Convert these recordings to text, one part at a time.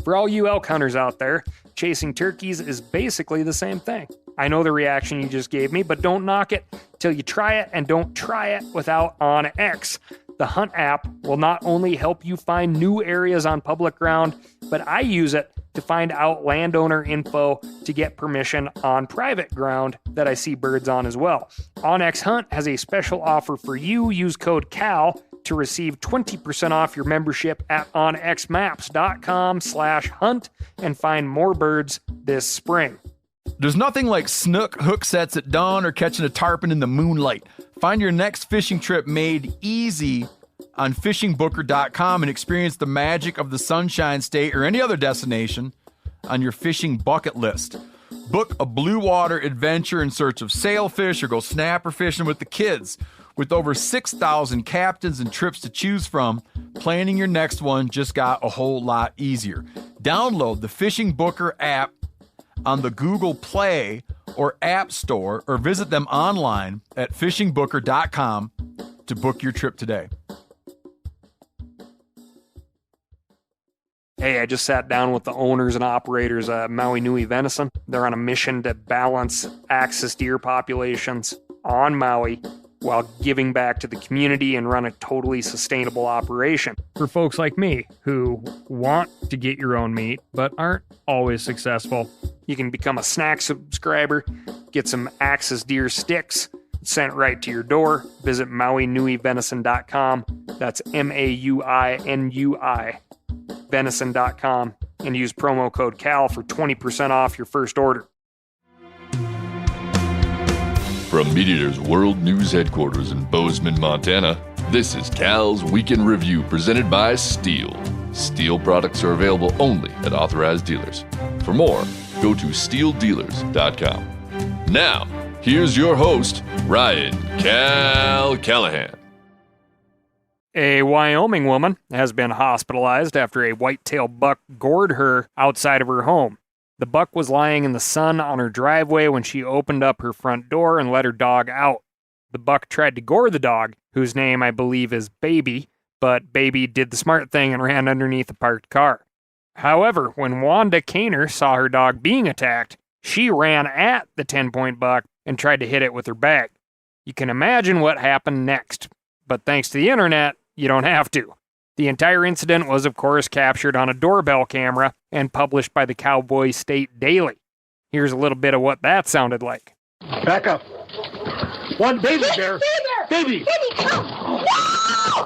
For all you elk hunters out there, chasing turkeys is basically the same thing. I know the reaction you just gave me, but don't knock it till you try it, and don't try it without OnX. The Hunt app will not only help you find new areas on public ground, but I use it to find out landowner info to get permission on private ground that I see birds on as well. OnX Hunt has a special offer for you. Use code CAL to receive 20% off your membership at onxmaps.com/hunt and find more birds this spring. There's nothing like snook hook sets at dawn or catching a tarpon in the moonlight. Find your next fishing trip made easy on fishingbooker.com and experience the magic of the Sunshine State or any other destination on your fishing bucket list. Book a blue water adventure in search of sailfish or go snapper fishing with the kids. With over 6,000 captains and trips to choose from, planning your next one just got a whole lot easier. Download the Fishing Booker app on the Google Play or App Store, or visit them online at fishingbooker.com to book your trip today. Hey, I just sat down with the owners and operators of Maui Nui Venison. They're on a mission to balance axis deer populations on Maui while giving back to the community and run a totally sustainable operation. For folks like me who want to get your own meat but aren't always successful, you can become a snack subscriber, get some axis deer sticks sent right to your door. Visit MauiNuiVenison.com. That's MAUINUI venison.com and use promo code CAL for 20% off your first order. From MeatEater's World News Headquarters in Bozeman, Montana, this is Cal's Weekend Review presented by Steel. Steel products are available only at authorized dealers. For more, go to steeldealers.com. Now, here's your host, Ryan Cal Callahan. A Wyoming woman has been hospitalized after a white-tailed buck gored her outside of her home. The buck was lying in the sun on her driveway when she opened up her front door and let her dog out. The buck tried to gore the dog, whose name I believe is Baby, but Baby did the smart thing and ran underneath a parked car. However, when Wanda Kaner saw her dog being attacked, she ran at the 10-point buck and tried to hit it with her bag. You can imagine what happened next, but thanks to the internet, you don't have to. The entire incident was, of course, captured on a doorbell camera and published by the Cowboy State Daily. Here's a little bit of what that sounded like. Back up. One baby bear. Baby! Come! No!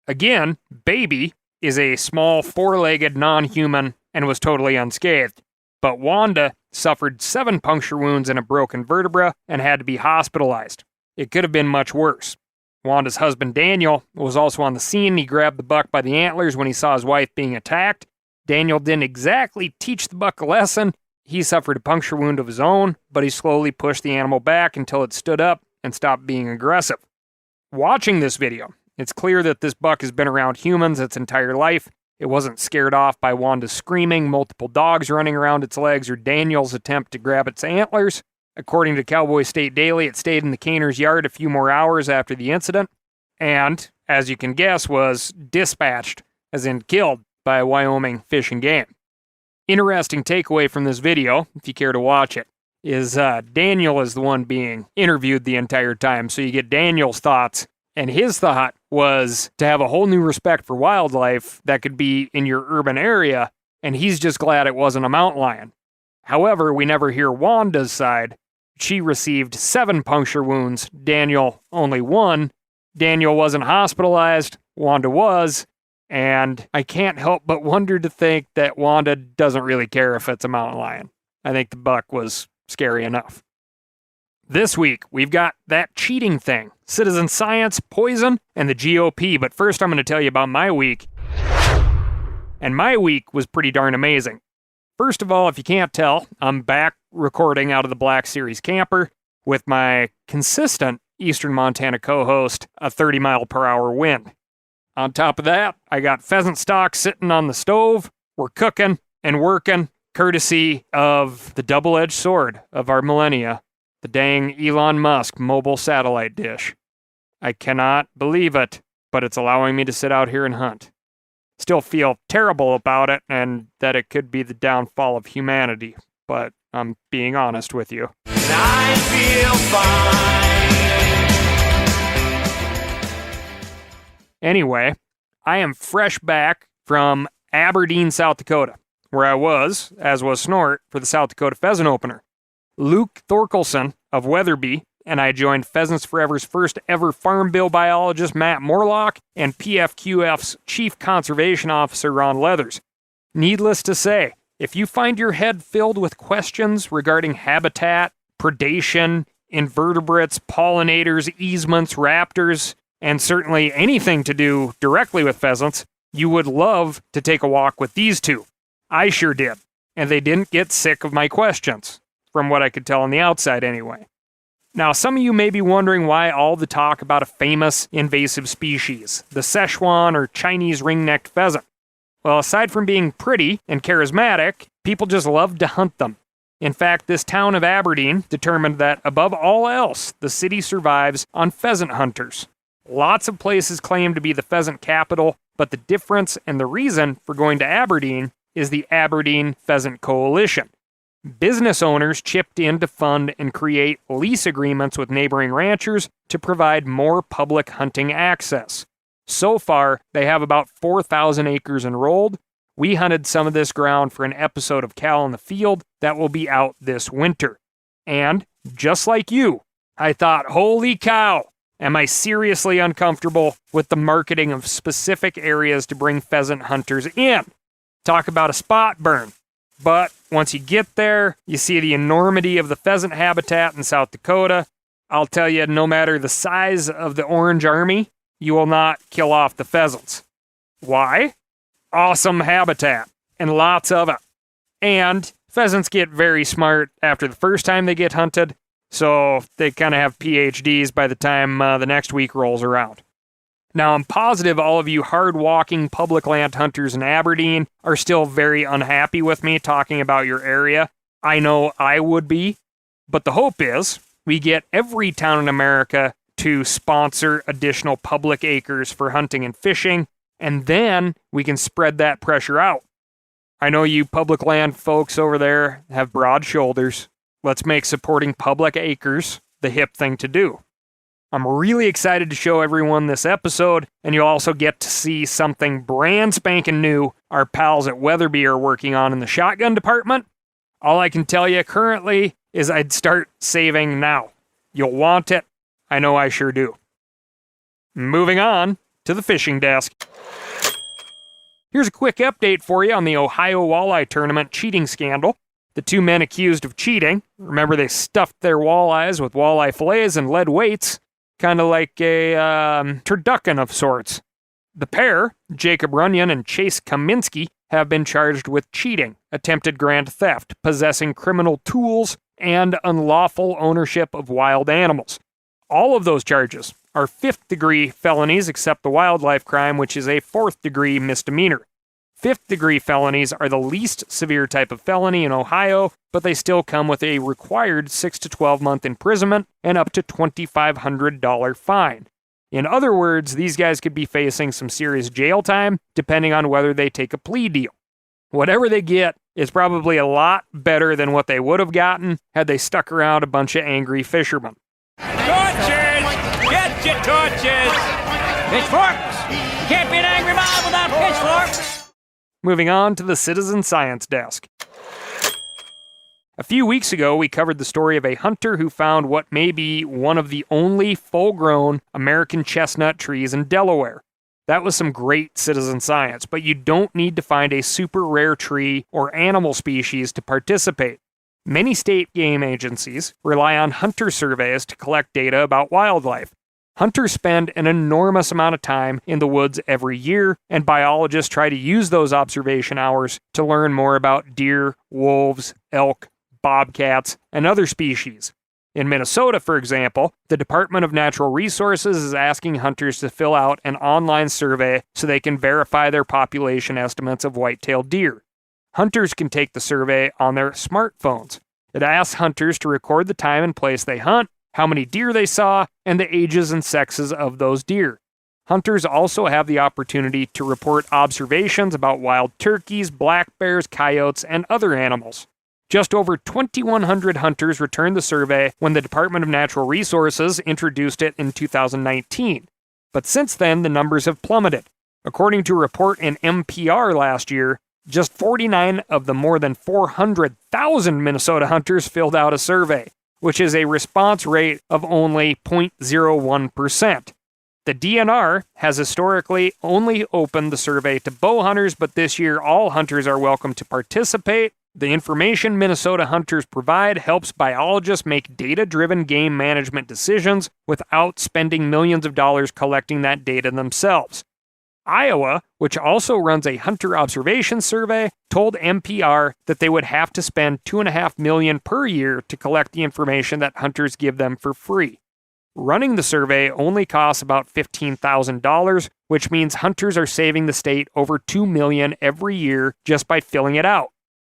Again, Baby is a small four-legged non-human and was totally unscathed. But Wanda suffered 7 puncture wounds and a broken vertebra and had to be hospitalized. It could have been much worse. Wanda's husband, Daniel, was also on the scene. He grabbed the buck by the antlers when he saw his wife being attacked. Daniel didn't exactly teach the buck a lesson. He suffered a puncture wound of his own, but he slowly pushed the animal back until it stood up and stopped being aggressive. Watching this video, it's clear that this buck has been around humans its entire life. It wasn't scared off by Wanda's screaming, multiple dogs running around its legs, or Daniel's attempt to grab its antlers. According to Cowboy State Daily, it stayed in the Kaner's yard a few more hours after the incident, and, as you can guess, was dispatched, as in killed, by Wyoming Fish and Game. Interesting takeaway from this video, if you care to watch it, is Daniel is the one being interviewed the entire time, so you get Daniel's thoughts, and his thought was to have a whole new respect for wildlife that could be in your urban area, and he's just glad it wasn't a mountain lion. However, we never hear Wanda's side. She received 7 puncture wounds, Daniel only 1. Daniel wasn't hospitalized, Wanda was, and I can't help but wonder to think that Wanda doesn't really care if it's a mountain lion. I think the buck was scary enough. This week, we've got that cheating thing, citizen science, poison, and the GOP, but first I'm going to tell you about my week. And my week was pretty darn amazing. First of all, if you can't tell, I'm back recording out of the Black Series camper with my consistent Eastern Montana co-host, a 30-mile-per-hour wind. On top of that, I got pheasant stock sitting on the stove. We're cooking and working, courtesy of the double-edged sword of our millennia, the dang Elon Musk mobile satellite dish. I cannot believe it, but it's allowing me to sit out here and hunt. Still feel terrible about it and that it could be the downfall of humanity, but I'm being honest with you. I feel fine. Anyway, I am fresh back from Aberdeen, South Dakota, where I was, as was Snort, for the South Dakota Pheasant Opener. Luke Thorkelson of Weatherby and I joined Pheasants Forever's first ever Farm Bill biologist Matt Morlock and PFQF's Chief Conservation Officer Ron Leathers. Needless to say, if you find your head filled with questions regarding habitat, predation, invertebrates, pollinators, easements, raptors, and certainly anything to do directly with pheasants, you would love to take a walk with these two. I sure did, and they didn't get sick of my questions, from what I could tell on the outside anyway. Now, some of you may be wondering why all the talk about a famous invasive species, the Szechuan or Chinese ring-necked pheasant. Well, aside from being pretty and charismatic, people just love to hunt them. In fact, this town of Aberdeen determined that, above all else, the city survives on pheasant hunters. Lots of places claim to be the pheasant capital, but the difference and the reason for going to Aberdeen is the Aberdeen Pheasant Coalition. Business owners chipped in to fund and create lease agreements with neighboring ranchers to provide more public hunting access. So far, they have about 4,000 acres enrolled. We hunted some of this ground for an episode of Cal in the Field that will be out this winter. And, just like you, I thought, holy cow, am I seriously uncomfortable with the marketing of specific areas to bring pheasant hunters in? Talk about a spot burn. But once you get there, you see the enormity of the pheasant habitat in South Dakota. I'll tell you, no matter the size of the Orange Army, you will not kill off the pheasants. Why? Awesome habitat, and lots of it. And pheasants get very smart after the first time they get hunted, so they kind of have PhDs by the time the next week rolls around. Now, I'm positive all of you hard-walking public land hunters in Aberdeen are still very unhappy with me talking about your area. I know I would be. But the hope is we get every town in America to sponsor additional public acres for hunting and fishing, and then we can spread that pressure out. I know you public land folks over there have broad shoulders. Let's make supporting public acres the hip thing to do. I'm really excited to show everyone this episode, and you'll also get to see something brand spanking new our pals at Weatherby are working on in the shotgun department. All I can tell you currently is I'd start saving now. You'll want it. I know I sure do. Moving on to the fishing desk. Here's a quick update for you on the Ohio Walleye Tournament cheating scandal. The two men accused of cheating, remember they stuffed their walleyes with walleye fillets and lead weights, kind of like a turducken of sorts. The pair, Jacob Runyon and Chase Kaminsky, have been charged with cheating, attempted grand theft, possessing criminal tools, and unlawful ownership of wild animals. All of those charges are 5th-degree felonies except the wildlife crime, which is a 4th-degree misdemeanor. 5th-degree felonies are the least severe type of felony in Ohio, but they still come with a required 6 to 12-month imprisonment and up to $2,500 fine. In other words, these guys could be facing some serious jail time, depending on whether they take a plea deal. Whatever they get is probably a lot better than what they would have gotten had they stuck around a bunch of angry fishermen. Torches! Get your torches! Pitchforks! Can't be an angry mob without pitchforks! Moving on to the Citizen Science Desk. A few weeks ago, we covered the story of a hunter who found what may be one of the only full-grown American chestnut trees in Delaware. That was some great citizen science, but you don't need to find a super rare tree or animal species to participate. Many state game agencies rely on hunter surveys to collect data about wildlife. Hunters spend an enormous amount of time in the woods every year, and biologists try to use those observation hours to learn more about deer, wolves, elk, bobcats, and other species. In Minnesota, for example, the Department of Natural Resources is asking hunters to fill out an online survey so they can verify their population estimates of white-tailed deer. Hunters can take the survey on their smartphones. It asks hunters to record the time and place they hunt, how many deer they saw, and the ages and sexes of those deer. Hunters also have the opportunity to report observations about wild turkeys, black bears, coyotes, and other animals. Just over 2,100 hunters returned the survey when the Department of Natural Resources introduced it in 2019. But since then, the numbers have plummeted. According to a report in NPR last year, just 49 of the more than 400,000 Minnesota hunters filled out a survey, which is a response rate of only 0.01%. The DNR has historically only opened the survey to bow hunters, but this year all hunters are welcome to participate. The information Minnesota hunters provide helps biologists make data-driven game management decisions without spending millions of dollars collecting that data themselves. Iowa, which also runs a hunter observation survey, told NPR that they would have to spend $2.5 million per year to collect the information that hunters give them for free. Running the survey only costs about $15,000, which means hunters are saving the state over $2 million every year just by filling it out.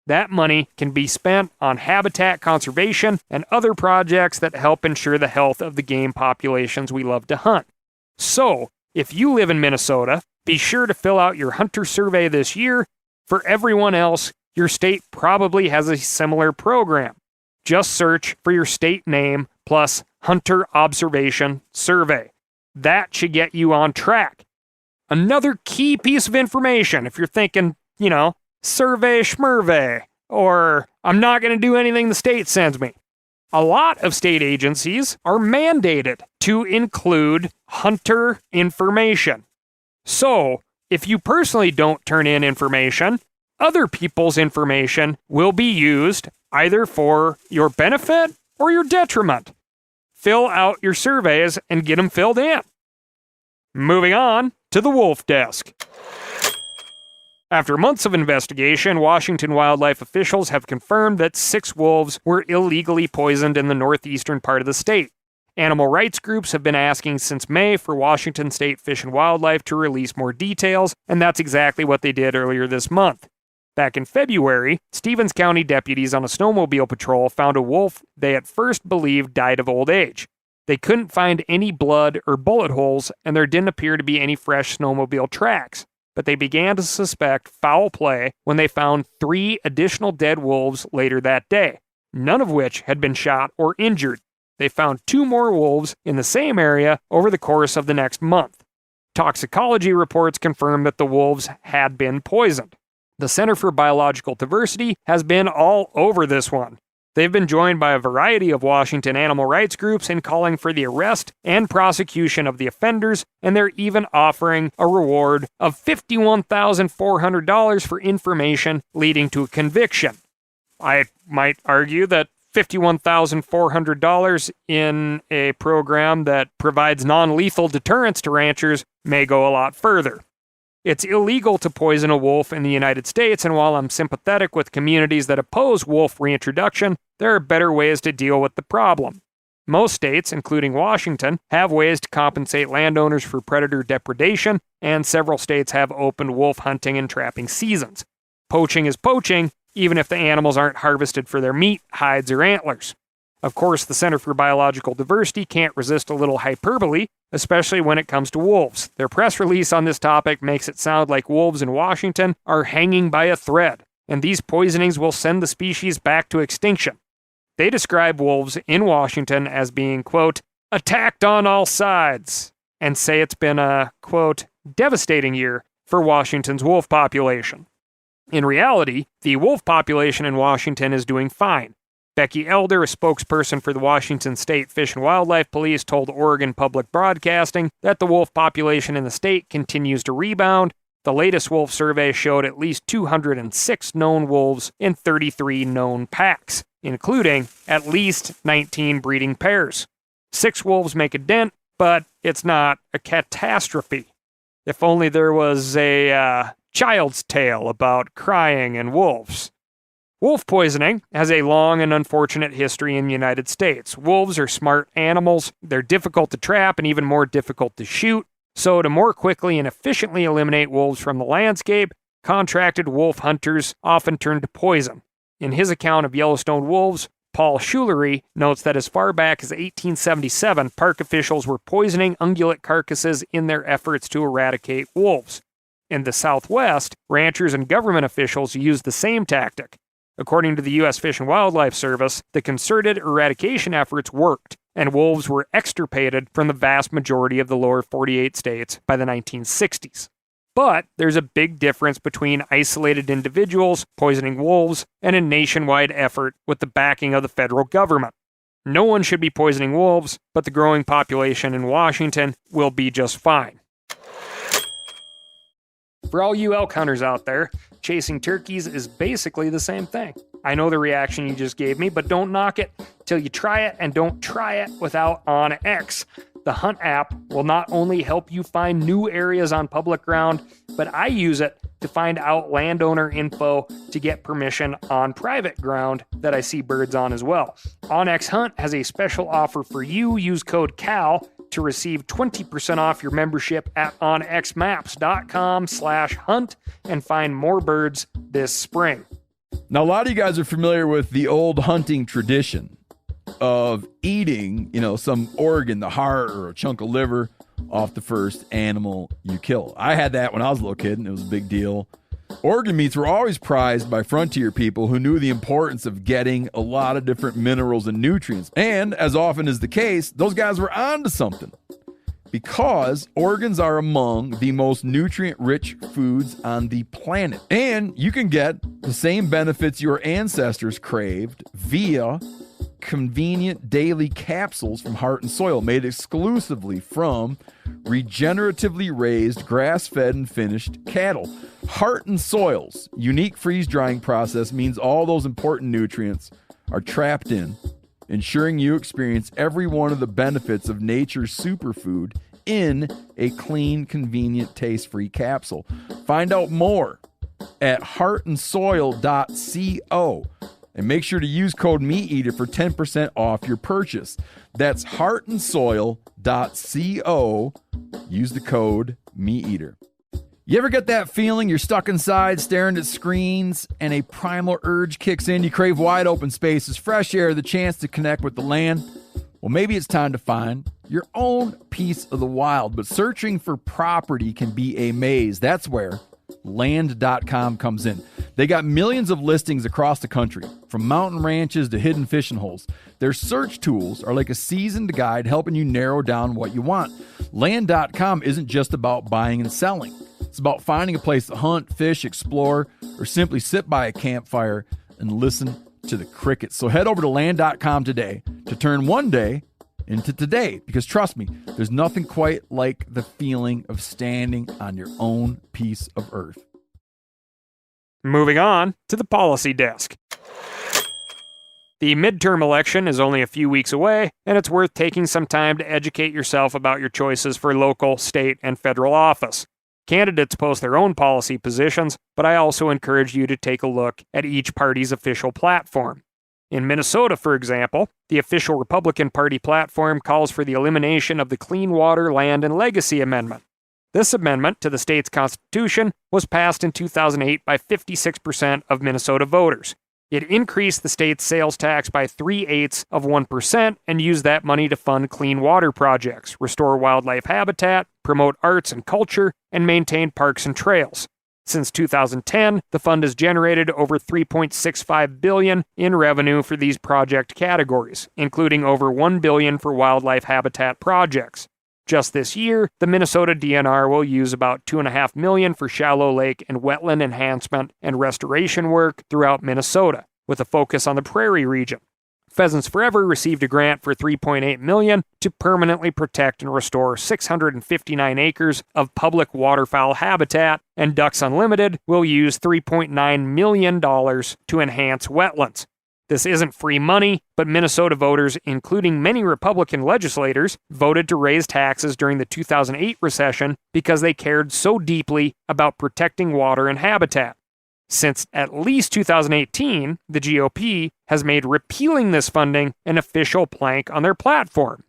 That money can be spent on habitat conservation and other projects that help ensure the health of the game populations we love to hunt. So, if you live in Minnesota, be sure to fill out your hunter survey this year. For everyone else, your state probably has a similar program. Just search for your state name plus Hunter Observation Survey. That should get you on track. Another key piece of information, if you're thinking, survey schmurvey, or I'm not going to do anything the state sends me. A lot of state agencies are mandated to include hunter information. So, if you personally don't turn in information, other people's information will be used either for your benefit or your detriment. Fill out your surveys and get them filled in. Moving on to the wolf desk. After months of investigation, Washington wildlife officials have confirmed that 6 wolves were illegally poisoned in the northeastern part of the state. Animal rights groups have been asking since May for Washington State Fish and Wildlife to release more details, and that's exactly what they did earlier this month. Back in February, Stevens County deputies on a snowmobile patrol found a wolf they at first believed died of old age. They couldn't find any blood or bullet holes, and there didn't appear to be any fresh snowmobile tracks. But they began to suspect foul play when they found 3 additional dead wolves later that day, none of which had been shot or injured. They found 2 more wolves in the same area over the course of the next month. Toxicology reports confirmed that the wolves had been poisoned. The Center for Biological Diversity has been all over this one. They've been joined by a variety of Washington animal rights groups in calling for the arrest and prosecution of the offenders, and they're even offering a reward of $51,400 for information leading to a conviction. I might argue that $51,400 in a program that provides non-lethal deterrence to ranchers may go a lot further. It's illegal to poison a wolf in the United States, and while I'm sympathetic with communities that oppose wolf reintroduction, there are better ways to deal with the problem. Most states, including Washington, have ways to compensate landowners for predator depredation, and several states have opened wolf hunting and trapping seasons. Poaching is poaching, even if the animals aren't harvested for their meat, hides, or antlers. Of course, the Center for Biological Diversity can't resist a little hyperbole, especially when it comes to wolves. Their press release on this topic makes it sound like wolves in Washington are hanging by a thread, and these poisonings will send the species back to extinction. They describe wolves in Washington as being, quote, attacked on all sides, and say it's been a, quote, devastating year for Washington's wolf population. In reality, the wolf population in Washington is doing fine. Becky Elder, a spokesperson for the Washington State Fish and Wildlife Police, told Oregon Public Broadcasting that the wolf population in the state continues to rebound. The latest wolf survey showed at least 206 known wolves in 33 known packs, including at least 19 breeding pairs. 6 wolves make a dent, but it's not a catastrophe. If only there was a child's tale about crying and wolves. Wolf poisoning has a long and unfortunate history in the United States. Wolves are smart animals. They're difficult to trap and even more difficult to shoot. So to more quickly and efficiently eliminate wolves from the landscape, contracted wolf hunters often turn to poison. In his account of Yellowstone wolves, Paul Schulery notes that as far back as 1877, park officials were poisoning ungulate carcasses in their efforts to eradicate wolves. In the Southwest, ranchers and government officials used the same tactic. According to the U.S. Fish and Wildlife Service, the concerted eradication efforts worked, and wolves were extirpated from the vast majority of the lower 48 states by the 1960s. But there's a big difference between isolated individuals poisoning wolves and a nationwide effort with the backing of the federal government. No one should be poisoning wolves, but the growing population in Washington will be just fine. For all you elk hunters out there, chasing turkeys is basically the same thing. I know the reaction you just gave me, but don't knock it till you try it, and don't try it without OnX. The Hunt app will not only help you find new areas on public ground, but I use it to find out landowner info to get permission on private ground that I see birds on as well. OnX Hunt has a special offer for you. Use code CAL to receive 20% off your membership at onxmaps.com/hunt and find more birds this spring. Now, a lot of you guys are familiar with the old hunting tradition of eating, some organ, the heart or a chunk of liver off the first animal you kill. I had that when I was a little kid, and it was a big deal. Organ meats were always prized by frontier people who knew the importance of getting a lot of different minerals and nutrients. And as often is the case, those guys were onto something, because organs are among the most nutrient-rich foods on the planet. And you can get the same benefits your ancestors craved via convenient daily capsules from Heart and Soil, made exclusively from regeneratively raised, grass-fed, and finished cattle. Heart and Soil's unique freeze-drying process means all those important nutrients are trapped in, ensuring you experience every one of the benefits of nature's superfood in a clean, convenient, taste-free capsule. Find out more at heartandsoil.co. And make sure to use code MeatEater for 10% off your purchase. That's heartandsoil.co. Use the code MeatEater. You ever get that feeling you're stuck inside staring at screens and a primal urge kicks in? You crave wide open spaces, fresh air, the chance to connect with the land? Well, maybe it's time to find your own piece of the wild. But searching for property can be a maze. That's where Land.com comes in. They got millions of listings across the country, from mountain ranches to hidden fishing holes. Their search tools are like a seasoned guide helping you narrow down what you want. Land.com isn't just about buying and selling. It's about finding a place to hunt, fish, explore, or simply sit by a campfire and listen to the crickets. So head over to Land.com today to turn one day into today, because trust me, there's nothing quite like the feeling of standing on your own piece of earth. Moving on to the policy desk. The midterm election is only a few weeks away, and it's worth taking some time to educate yourself about your choices for local, state, and federal office. Candidates post their own policy positions, but I also encourage you to take a look at each party's official platform. In Minnesota, for example, the official Republican Party platform calls for the elimination of the Clean Water, Land, and Legacy Amendment. This amendment to the state's constitution was passed in 2008 by 56% of Minnesota voters. It increased the state's sales tax by 0.3% and used that money to fund clean water projects, restore wildlife habitat, promote arts and culture, and maintain parks and trails. Since 2010, the fund has generated over $3.65 billion in revenue for these project categories, including over $1 billion for wildlife habitat projects. Just this year, the Minnesota DNR will use about $2.5 million for shallow lake and wetland enhancement and restoration work throughout Minnesota, with a focus on the prairie region. Pheasants Forever received a grant for $3.8 million to permanently protect and restore 659 acres of public waterfowl habitat, and Ducks Unlimited will use $3.9 million to enhance wetlands. This isn't free money, but Minnesota voters, including many Republican legislators, voted to raise taxes during the 2008 recession because they cared so deeply about protecting water and habitat. Since at least 2018, the GOP has made repealing this funding an official plank on their platform.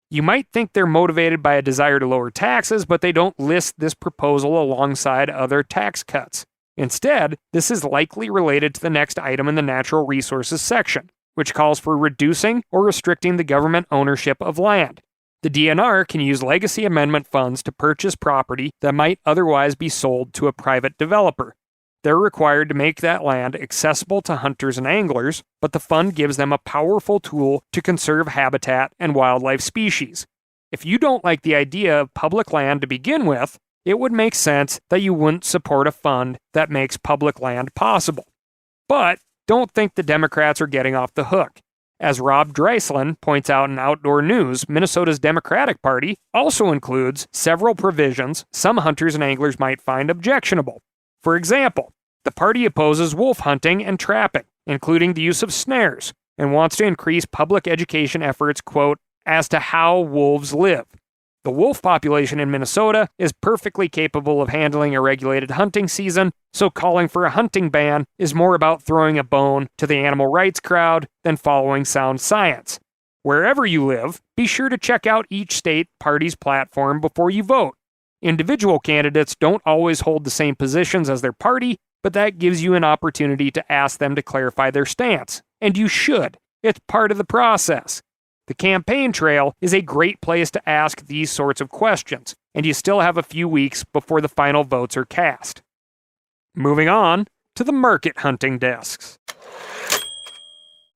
You might think they're motivated by a desire to lower taxes, but they don't list this proposal alongside other tax cuts. Instead, this is likely related to the next item in the natural resources section. which calls for reducing or restricting the government ownership of land. The DNR can use legacy amendment funds to purchase property that might otherwise be sold to a private developer. They're required to make that land accessible to hunters and anglers, but the fund gives them a powerful tool to conserve habitat and wildlife species. If you don't like the idea of public land to begin with, it would make sense that you wouldn't support a fund that makes public land possible. But don't think the Democrats are getting off the hook. As Rob Dreisland points out in Outdoor News, Minnesota's Democratic Party also includes several provisions some hunters and anglers might find objectionable. For example, the party opposes wolf hunting and trapping, including the use of snares, and wants to increase public education efforts, quote, as to how wolves live. The wolf population in Minnesota is perfectly capable of handling a regulated hunting season, so calling for a hunting ban is more about throwing a bone to the animal rights crowd than following sound science. Wherever you live, be sure to check out each state party's platform before you vote. Individual candidates don't always hold the same positions as their party, but that gives you an opportunity to ask them to clarify their stance. And you should. It's part of the process. The campaign trail is a great place to ask these sorts of questions, and you still have a few weeks before the final votes are cast. Moving on to the market hunting desks.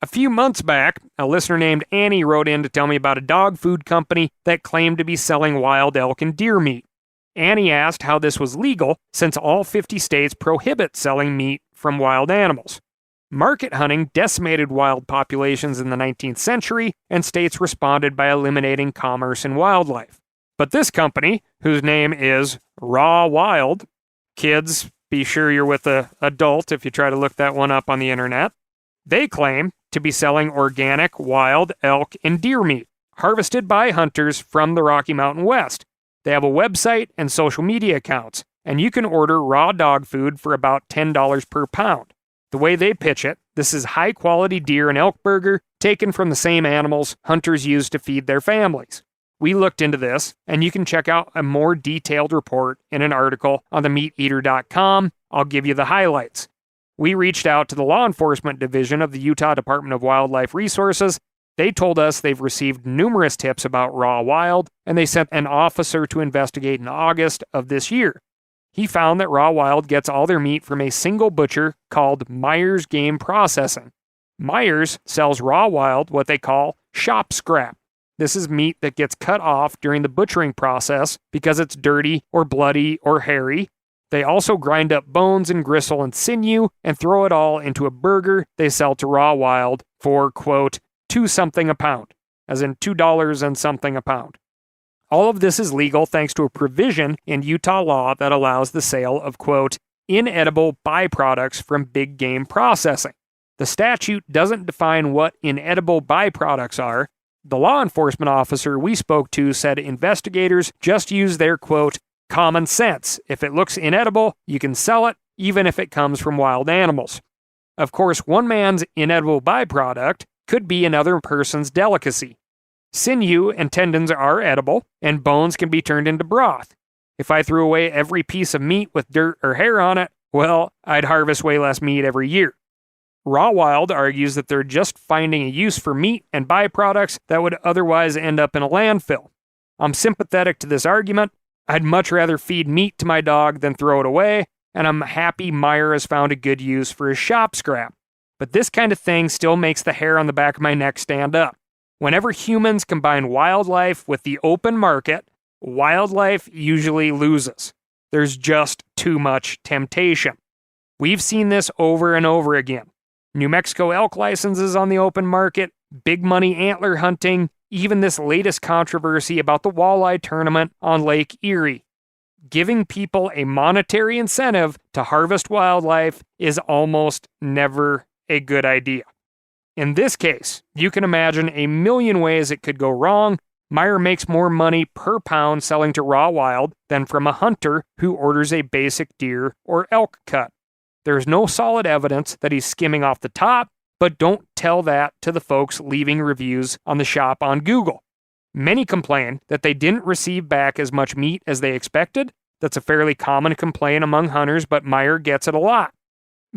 A few months back, a listener named Annie wrote in to tell me about a dog food company that claimed to be selling wild elk and deer meat. Annie asked how this was legal since all 50 states prohibit selling meat from wild animals. Market hunting decimated wild populations in the 19th century, and states responded by eliminating commerce in wildlife. But this company, whose name is Raw Wild, kids, be sure you're with an adult if you try to look that one up on the internet, they claim to be selling organic wild elk and deer meat, harvested by hunters from the Rocky Mountain West. They have a website and social media accounts, and you can order raw dog food for about $10 per pound. The way they pitch it, this is high-quality deer and elk burger taken from the same animals hunters use to feed their families. We looked into this, and you can check out a more detailed report in an article on themeateater.com. I'll give you the highlights. We reached out to the law enforcement division of the Utah Department of Wildlife Resources. They told us they've received numerous tips about raw wild, and they sent an officer to investigate in August of this year. He found that Raw Wild gets all their meat from a single butcher called Myers Game Processing. Myers sells Raw Wild what they call shop scrap. This is meat that gets cut off during the butchering process because it's dirty or bloody or hairy. They also grind up bones and gristle and sinew and throw it all into a burger they sell to Raw Wild for, quote, $2 something a pound, as in $2 and something a pound. All of this is legal thanks to a provision in Utah law that allows the sale of, quote, inedible byproducts from big game processing. The statute doesn't define what inedible byproducts are. The law enforcement officer we spoke to said investigators just use their, quote, common sense. If it looks inedible, you can sell it, even if it comes from wild animals. Of course, one man's inedible byproduct could be another person's delicacy. Sinew and tendons are edible, and bones can be turned into broth. If I threw away every piece of meat with dirt or hair on it, well, I'd harvest way less meat every year. Raw Wild argues that they're just finding a use for meat and byproducts that would otherwise end up in a landfill. I'm sympathetic to this argument. I'd much rather feed meat to my dog than throw it away, and I'm happy Meyer has found a good use for his shop scrap. But this kind of thing still makes the hair on the back of my neck stand up. Whenever humans combine wildlife with the open market, wildlife usually loses. There's just too much temptation. We've seen this over and over again. New Mexico elk licenses on the open market, big money antler hunting, even this latest controversy about the walleye tournament on Lake Erie. Giving people a monetary incentive to harvest wildlife is almost never a good idea. In this case, you can imagine a million ways it could go wrong. Meyer makes more money per pound selling to Raw Wild than from a hunter who orders a basic deer or elk cut. There's no solid evidence that he's skimming off the top, but don't tell that to the folks leaving reviews on the shop on Google. Many complain that they didn't receive back as much meat as they expected. That's a fairly common complaint among hunters, but Meyer gets it a lot.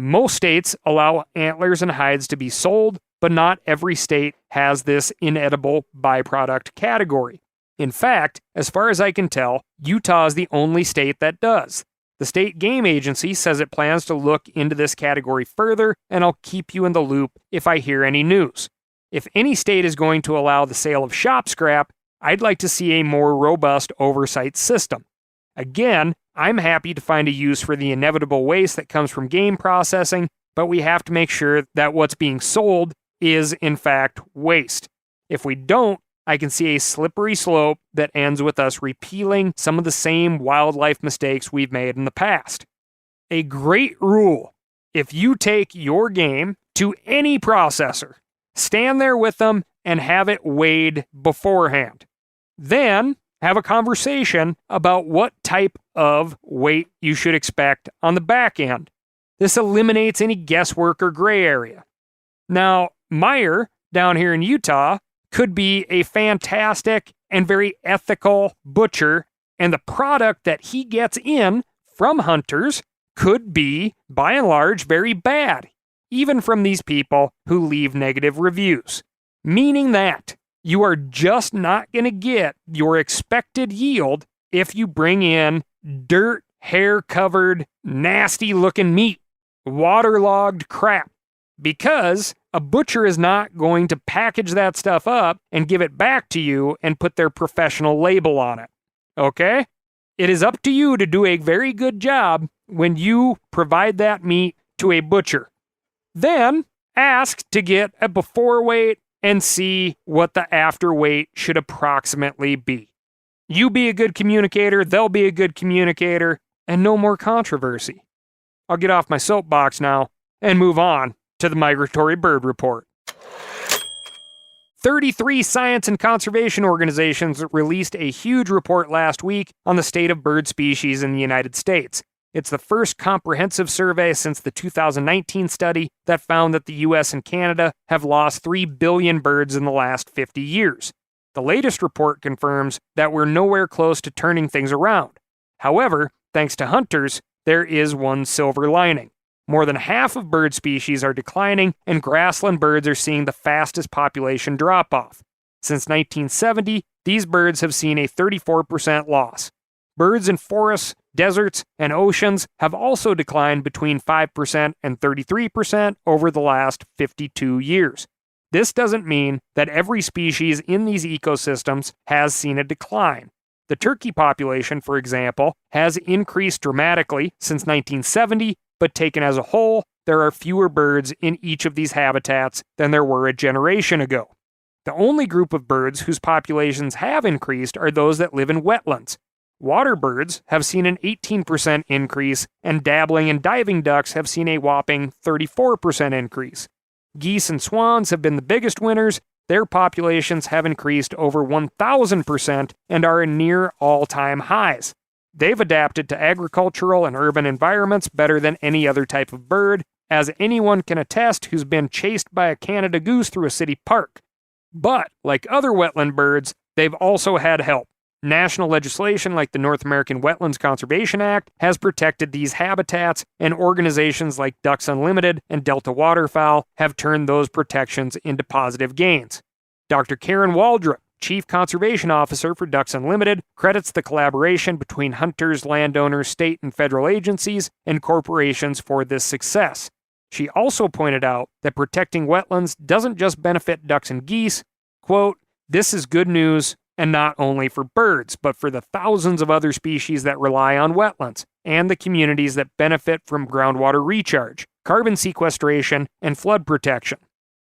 Most states allow antlers and hides to be sold, but not every state has this inedible byproduct category. In fact, as far as I can tell, Utah is the only state that does. The state game agency says it plans to look into this category further, and I'll keep you in the loop if I hear any news. If any state is going to allow the sale of shop scrap, I'd like to see a more robust oversight system. Again, I'm happy to find a use for the inevitable waste that comes from game processing, but we have to make sure that what's being sold is, in fact, waste. If we don't, I can see a slippery slope that ends with us repealing some of the same wildlife mistakes we've made in the past. A great rule: if you take your game to any processor, stand there with them and have it weighed beforehand. Then have a conversation about what type of weight you should expect on the back end. This eliminates any guesswork or gray area. Now, Meyer, down here in Utah, could be a fantastic and very ethical butcher, and the product that he gets in from hunters could be, by and large, very bad, even from these people who leave negative reviews. Meaning that you are just not going to get your expected yield if you bring in dirt, hair-covered, nasty-looking meat, waterlogged crap, because a butcher is not going to package that stuff up and give it back to you and put their professional label on it. Okay? It is up to you to do a very good job when you provide that meat to a butcher. Then ask to get a before weight and see what the after weight should approximately be. You be a good communicator, they'll be a good communicator, and no more controversy. I'll get off my soapbox now and move on to the Migratory Bird Report. 33 science and conservation organizations released a huge report last week on the state of bird species in the United States. It's the first comprehensive survey since the 2019 study that found that the US and Canada have lost 3 billion birds in the last 50 years. The latest report confirms that we're nowhere close to turning things around. However, thanks to hunters, there is one silver lining. More than half of bird species are declining, and grassland birds are seeing the fastest population drop-off. Since 1970, these birds have seen a 34% loss. Birds in forests, deserts, and oceans have also declined between 5% and 33% over the last 52 years. This doesn't mean that every species in these ecosystems has seen a decline. The turkey population, for example, has increased dramatically since 1970, but taken as a whole, there are fewer birds in each of these habitats than there were a generation ago. The only group of birds whose populations have increased are those that live in wetlands. Water birds have seen an 18% increase, and dabbling and diving ducks have seen a whopping 34% increase. Geese and swans have been the biggest winners. Their populations have increased over 1,000% and are in near all-time highs. They've adapted to agricultural and urban environments better than any other type of bird, as anyone can attest who's been chased by a Canada goose through a city park. But, like other wetland birds, they've also had help. National legislation like the North American Wetlands Conservation Act has protected these habitats, and organizations like Ducks Unlimited and Delta Waterfowl have turned those protections into positive gains. Dr. Karen Waldrop, Chief Conservation Officer for Ducks Unlimited, credits the collaboration between hunters, landowners, state and federal agencies, and corporations for this success. She also pointed out that protecting wetlands doesn't just benefit ducks and geese. Quote, "This is good news, and not only for birds, but for the thousands of other species that rely on wetlands, and the communities that benefit from groundwater recharge, carbon sequestration, and flood protection."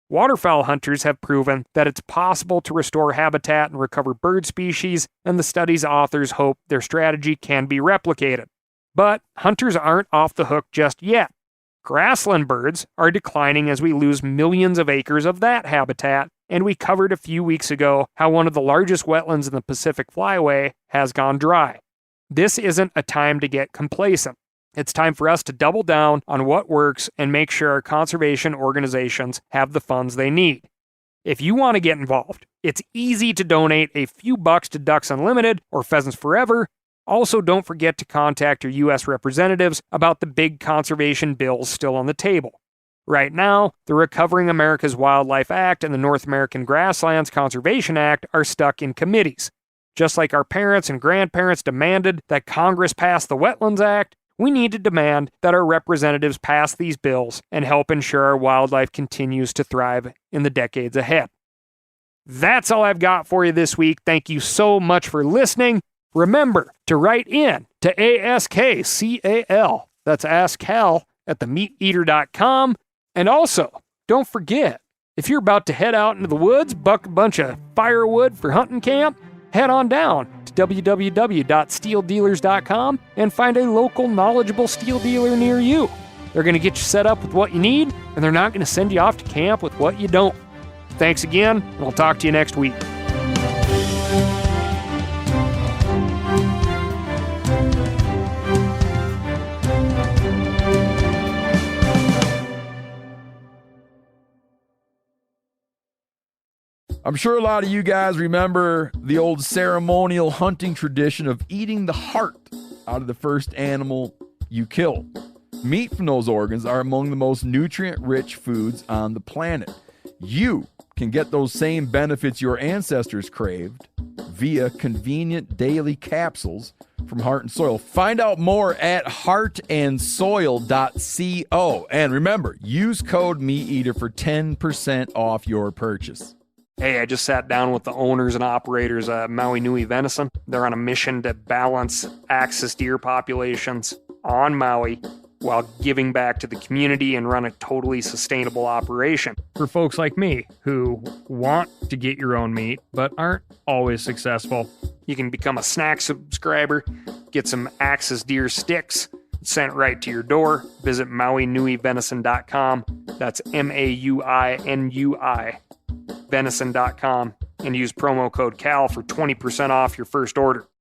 Waterfowl hunters have proven that it's possible to restore habitat and recover bird species, and the study's authors hope their strategy can be replicated. But hunters aren't off the hook just yet. Grassland birds are declining as we lose millions of acres of that habitat, and we covered a few weeks ago how one of the largest wetlands in the Pacific Flyway has gone dry. This isn't a time to get complacent. It's time for us to double down on what works and make sure our conservation organizations have the funds they need. If you want to get involved, it's easy to donate a few bucks to Ducks Unlimited or Pheasants Forever. Also, don't forget to contact your U.S. representatives about the big conservation bills still on the table. Right now, the Recovering America's Wildlife Act and the North American Grasslands Conservation Act are stuck in committees. Just like our parents and grandparents demanded that Congress pass the Wetlands Act, we need to demand that our representatives pass these bills and help ensure our wildlife continues to thrive in the decades ahead. That's all I've got for you this week. Thank you so much for listening. Remember to write in to ASKCAL, that's AskCal, at themeateater.com. And also, don't forget, if you're about to head out into the woods, buck a bunch of firewood for hunting camp, head on down to www.steeldealers.com and find a local knowledgeable steel dealer near you. They're going to get you set up with what you need, and they're not going to send you off to camp with what you don't. Thanks again, and I'll talk to you next week. I'm sure a lot of you guys remember the old ceremonial hunting tradition of eating the heart out of the first animal you kill. Meat from those organs are among the most nutrient-rich foods on the planet. You can get those same benefits your ancestors craved via convenient daily capsules from Heart and Soil. Find out more at heartandsoil.co. And remember, use code MeatEater for 10% off your purchase. Hey, I just sat down with the owners and operators of Maui Nui Venison. They're on a mission to balance axis deer populations on Maui while giving back to the community and run a totally sustainable operation. For folks like me who want to get your own meat but aren't always successful, you can become a snack subscriber, get some axis deer sticks sent right to your door. Visit MauiNuiVenison.com. That's MAUINUI. venison.com and use promo code CAL for 20% off your first order.